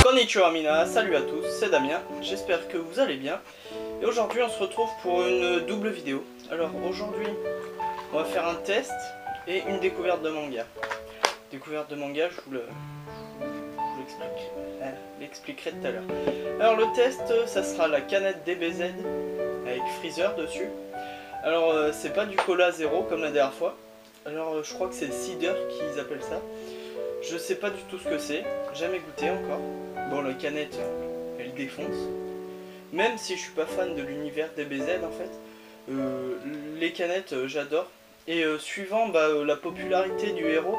Konnichiwa mina, salut à tous, c'est Damien, j'espère que vous allez bien. Et aujourd'hui on se retrouve pour une double vidéo. Alors aujourd'hui on va faire un test et une découverte de manga. Découverte de manga, je vous l'expliquerai tout à l'heure. Alors le test, ça sera la canette DBZ avec Freezer dessus. Alors c'est pas du cola zéro comme la dernière fois. Alors je crois que c'est le cider qu'ils appellent ça. Je sais pas du tout ce que c'est, jamais goûté encore. Bon, la canette elle défonce. Même si je suis pas fan de l'univers DBZ en fait, les canettes j'adore. Et suivant la popularité du héros,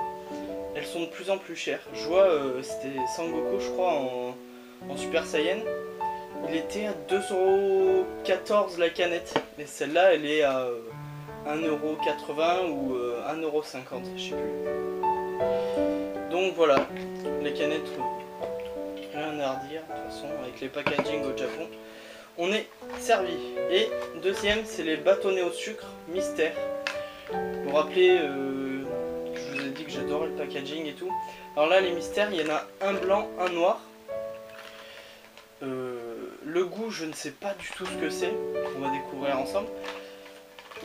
elles sont de plus en plus chères. Je vois, c'était Sangoku je crois en Super Saiyan. Il était à 2,14€ la canette. Et celle-là elle est à 1,80€ ou 1,50€, je sais plus. Donc voilà, les canettes, rien à redire, de toute façon, avec les packaging au Japon, on est servi. Et deuxième, c'est les bâtonnets au sucre mystère. Vous vous rappelez, je vous ai dit que j'adorais le packaging et tout. Alors là, les mystères, il y en a un blanc, un noir. Le goût, je ne sais pas du tout ce que c'est, on va découvrir ensemble.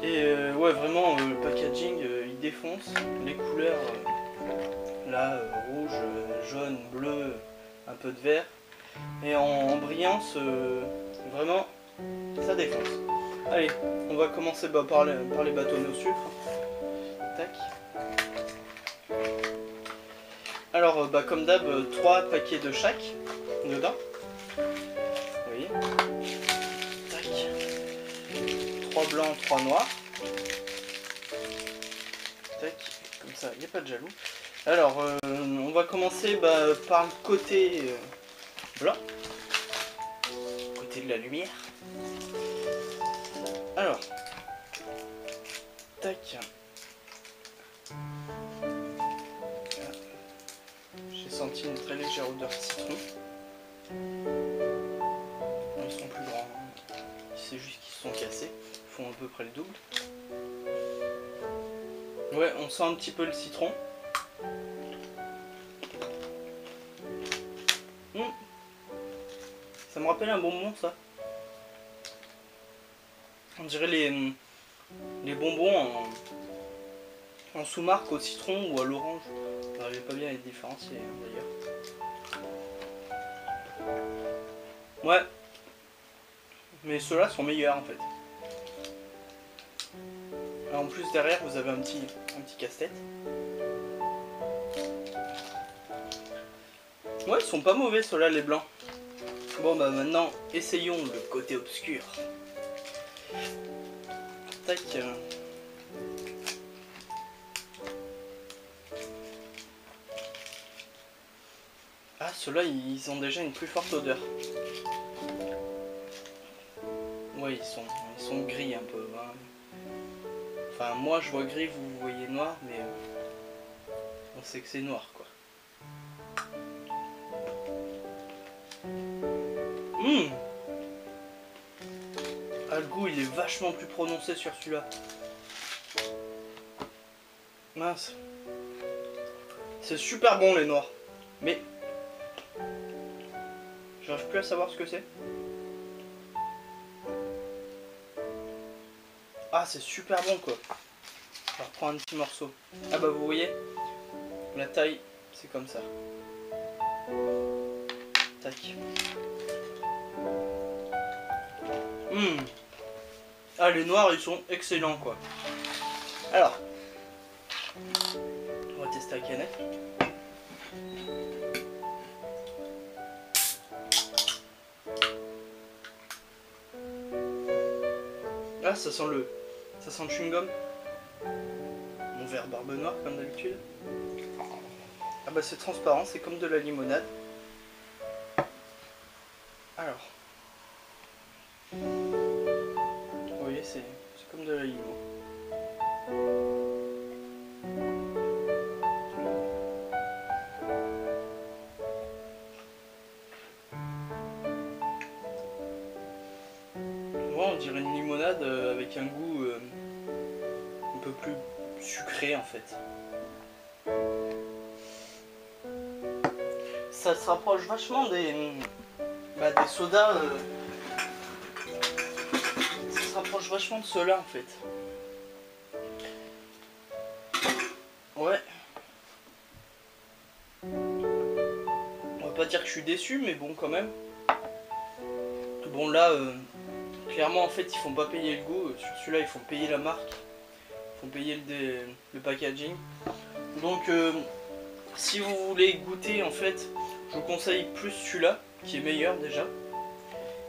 Et ouais, vraiment, le packaging, il défonce. Les couleurs... là, rouge, jaune, bleu, un peu de vert. Et en brillance, vraiment, ça défonce. Allez, on va commencer par les bâtonnets au sucre. Tac. Alors, comme d'hab, 3 paquets de chaque dedans. Vous voyez. Tac. 3 blancs, 3 noirs. Tac. Comme ça, il n'y a pas de jaloux. Alors, on va commencer par le côté blanc, côté de la lumière. Alors, tac. J'ai senti une très légère odeur de citron. Ils sont plus grands, c'est juste qu'ils se sont cassés. Ils font à peu près le double. Ouais, on sent un petit peu le citron. Ça me rappelle un bonbon, ça. On dirait les bonbons en sous-marque au citron ou à l'orange. On n'arrivait pas bien à les différencier d'ailleurs. Ouais. Mais ceux-là sont meilleurs en fait. Alors, en plus derrière vous avez un petit casse-tête. Ouais, ils sont pas mauvais ceux-là les blancs. Bon maintenant essayons le côté obscur. Tac. Ah, ceux-là ils ont déjà une plus forte odeur. Ouais, ils sont gris un peu. Hein. Enfin moi je vois gris, vous voyez noir, mais on sait que c'est noir quoi. Ah, le goût il est vachement plus prononcé sur celui-là. Mince. C'est super bon les noirs. Mais j'arrive plus à savoir ce que c'est. Ah, c'est super bon quoi. Je vais reprendre un petit morceau. Ah bah vous voyez, la taille c'est comme ça. Tac. Ah, les noirs ils sont excellents quoi. Alors, on va tester la canette. Ah, ça sent le chewing-gum. Mon verre Barbe Noire comme d'habitude. Ah bah c'est transparent, c'est comme de la limonade. Alors, vous voyez, c'est comme de la limo. Moi, on dirait une limonade avec un goût un peu plus sucré en fait. ça se rapproche vachement des sodas. Ça se rapproche vachement de ceux-là en fait. Ouais. On va pas dire que je suis déçu, mais bon quand même. Bon là, clairement en fait ils font pas payer le goût. Sur celui-là ils font payer la marque. Ils font payer le packaging. Donc si vous voulez goûter en fait, je vous conseille plus celui-là, qui est meilleur déjà.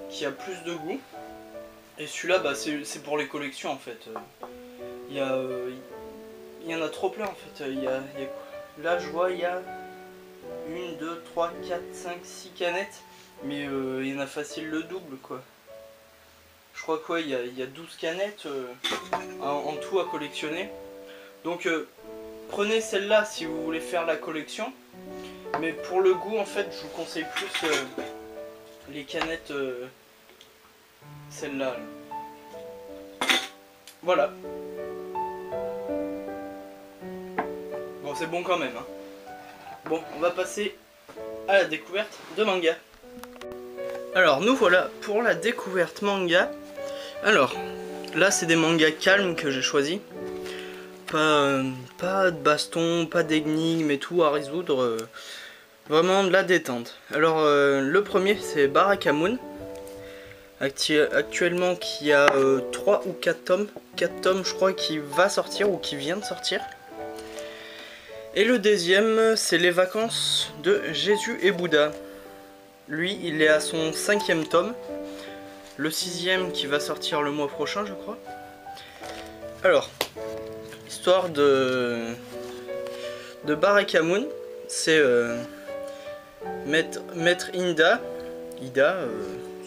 Qui a plus de goût. Et celui-là bah, c'est pour les collections en fait. Il y en a trop plein en fait. Là je vois il y a 1, 2, 3, 4, 5, 6 canettes. Mais il y en a facile le double quoi. Je crois qu'il y a 12 canettes en tout à collectionner. Donc prenez celle-là si vous voulez faire la collection. Mais pour le goût en fait je vous conseille plus les canettes celle-là. Voilà. Bon c'est bon quand même hein. Bon on va passer à la découverte de manga. Alors nous voilà pour la découverte manga. Alors là c'est des mangas calmes que j'ai choisi. Pas de baston, pas d'énigmes et tout à résoudre. Vraiment de la détente. Alors le premier c'est Barakamon. Actuellement qui a 3 ou 4 tomes. 4 tomes je crois qui va sortir ou qui vient de sortir. Et le deuxième c'est Les vacances de Jésus et Bouddha. Lui il est à son 5e tome. Le 6e qui va sortir le mois prochain je crois. Alors, histoire de Barakamon, c'est Maître Ida,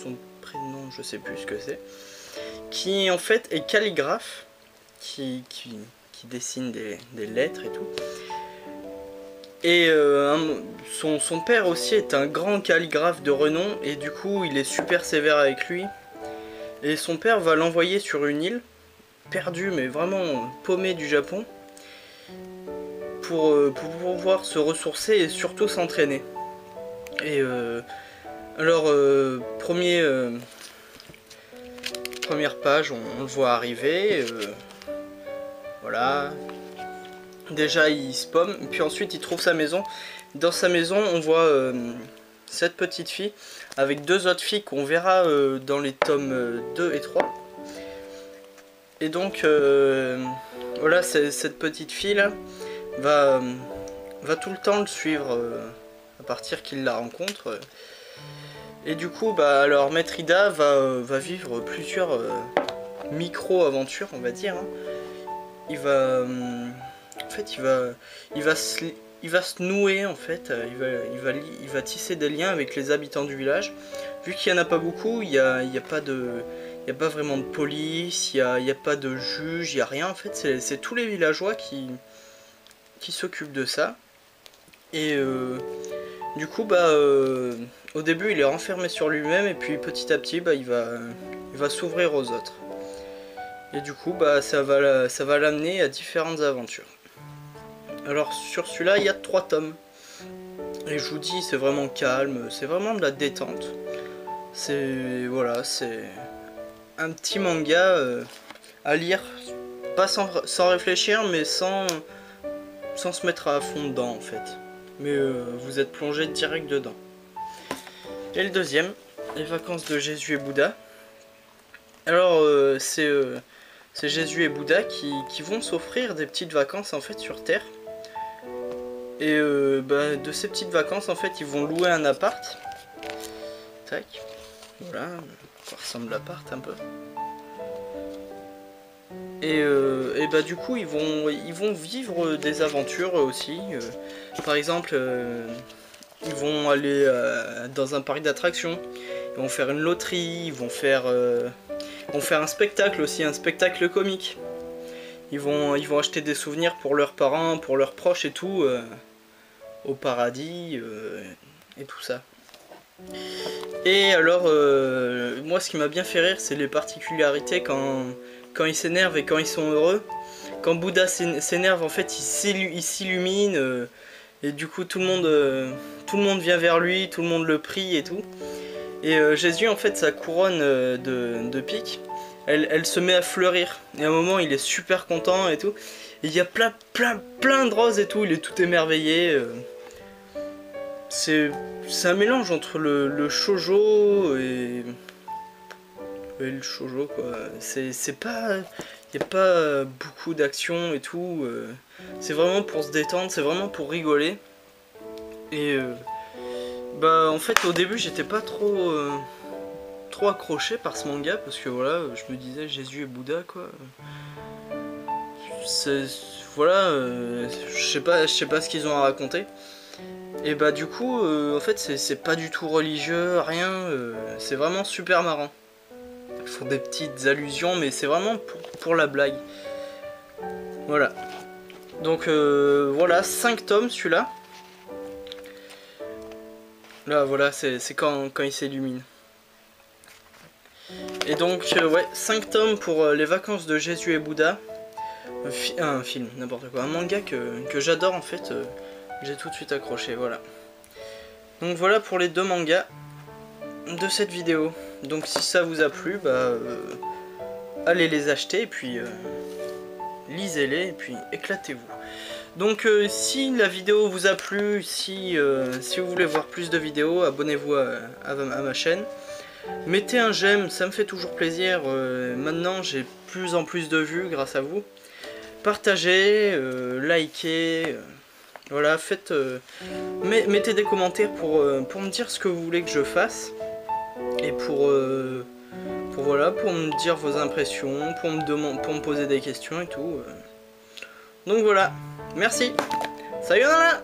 son prénom je sais plus ce que c'est, qui en fait est calligraphe, qui dessine des lettres et tout. Et son père aussi est un grand calligraphe de renom et du coup il est super sévère avec lui. Et son père va l'envoyer sur une île, perdue mais vraiment paumée du Japon, pour pouvoir se ressourcer et surtout s'entraîner. Et alors première page, on le voit arriver, voilà. Déjà il se paume, puis ensuite il trouve sa maison. Dans sa maison on voit cette petite fille avec 2 autres filles qu'on verra dans les tomes 2 et 3. Et donc voilà, cette petite fille là va tout le temps le suivre à partir qu'il la rencontre. Et du coup bah alors Maître Ida va vivre plusieurs micro-aventures on va dire hein. Il va en fait il va se nouer en fait, il va tisser des liens avec les habitants du village. Vu qu'il n'y en a pas beaucoup, il n'y a pas vraiment de police, il n'y a pas de juge, il n'y a rien en fait, c'est tous les villageois qui s'occupent de ça. Et du coup bah au début il est renfermé sur lui-même et puis petit à petit bah, il va s'ouvrir aux autres. Et du coup bah ça va l'amener à différentes aventures. Alors sur celui-là il y a 3 tomes. Et je vous dis c'est vraiment calme, c'est vraiment de la détente. C'est voilà, c'est un petit manga à lire, pas sans réfléchir mais sans se mettre à fond dedans en fait. Mais vous êtes plongé direct dedans. Et le deuxième, Les vacances de Jésus et Bouddha. Alors c'est Jésus et Bouddha qui vont s'offrir des petites vacances en fait sur Terre. Et bah, de ces petites vacances en fait ils vont louer un appart. Tac. Voilà, ça ressemble à l'appart un peu. Et bah du coup ils vont vivre des aventures aussi. Par exemple ils vont aller dans un parc d'attractions. Ils vont faire une loterie, ils vont faire un spectacle aussi, un spectacle comique. Ils vont acheter des souvenirs pour leurs parents, pour leurs proches et tout, au paradis et tout ça. Et alors, moi ce qui m'a bien fait rire, c'est les particularités quand ils s'énervent et quand ils sont heureux. Quand Bouddha s'énerve, en fait, il s'illumine, Et du coup tout le monde vient vers lui, tout le monde le prie et tout. Et Jésus en fait sa couronne de pique, elle se met à fleurir. Et à un moment il est super content et tout. Et il y a plein de roses et tout, il est tout émerveillé. C'est un mélange entre le shoujo et le shoujo quoi. C'est pas... Il n'y a pas beaucoup d'action et tout. C'est vraiment pour se détendre, c'est vraiment pour rigoler. Et bah en fait au début j'étais pas trop accroché par ce manga parce que voilà, je me disais Jésus et Bouddha quoi. Voilà, je sais pas ce qu'ils ont à raconter. Et bah du coup en fait c'est pas du tout religieux, rien, c'est vraiment super marrant. Ils font des petites allusions mais c'est vraiment pour la blague. Voilà. Donc voilà, 5 tomes celui-là. Là voilà, c'est quand il s'illumine. Et donc ouais, 5 tomes pour les vacances de Jésus et Bouddha. Un film, n'importe quoi. Un manga que j'adore en fait. J'ai tout de suite accroché, voilà. Donc voilà pour les 2 mangas de cette vidéo. Donc si ça vous a plu, bah allez les acheter et puis lisez-les et puis éclatez-vous. Donc si la vidéo vous a plu, si vous voulez voir plus de vidéos, abonnez-vous à ma chaîne. Mettez un j'aime, ça me fait toujours plaisir. Maintenant j'ai plus en plus de vues grâce à vous. Partagez, likez, voilà, faites, mettez des commentaires pour me dire ce que vous voulez que je fasse. Et pour me dire vos impressions, pour me poser des questions et tout. Donc voilà, merci, sayonara.